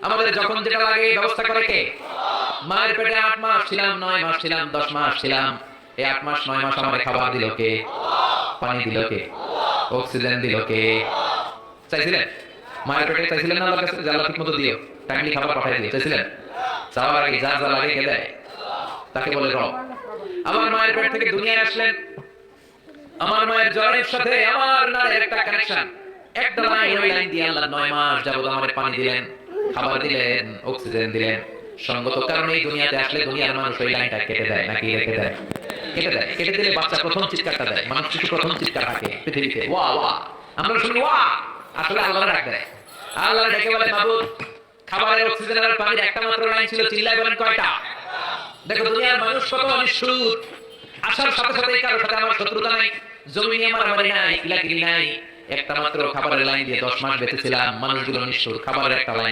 আমাদের যখন যেটা লাগে ব্যবস্থা করে কে? মায়ের পেটে 8 মাস ছিলাম, 9 মাস ছিলাম, 10 মাস ছিলাম, এই 8 মাস 9 মাস আমাদের খাবার দিল কে? পানি দিল কে? অক্সিজেন দিল কে? চাইছিলেন? মায়ের পেটে চাইছিলেন না আল্লাহর কাছে যে আল্লাহ ঠিকমতো দিও, টাইমলি খাবার পাঠিয়ে দিও, চাইছিলেন? চাওয়ার আগে যা যা লাগে কে দেয়? তাকে বলে রব। আমার মায়ের পেট থেকে দুনিয়ায় আসলেন, আমার মায়ের জয়ের সাথে আমার নারের একটা কানেকশন, একটা লাইন, ওই লাইন দিয়ে আল্লাহ 9 মাস যাবত আমাদের পানি দিলেন, খাবার দিলেন, অক্সিজেন দিলেন। সঙ্গত কারণে এই দুনিয়াতে আসলে দুনিয়ার মানুষ ওই লাইনটা কেটে দেয় নাকি রেখে দেয়? কেটে দেয়। কেটে দিলে বাচ্চা প্রথম চিৎকারটা দেয়, মানুষ শিশু প্রথম চিৎকার থাকে পৃথিবীতে, ওয়া ওয়া। আমরা শুনি ওয়া, আসলে আল্লাহ ডাক দেয়। আল্লাহ ডেকে বলে, মাবুদ, খাবারের, অক্সিজেনের আর পানির একটা মাত্র লাইন ছিল, চিল্লায় বলেন কয়টা? দেখো দুনিয়ার মানুষ কত নিষ্ঠুর। আসার সাথে সাথে কারোর সাথে আমার শত্রুতা নাই, জমি নিয়ে মারামারি নাই, কিলাকিলি নাই। একটা মাত্র খাবারের লাইন দিয়ে 10 মাস বেঁচেছিলাম। মানুষগুলো নিষ্ঠুর, খাবারের একটা লাইন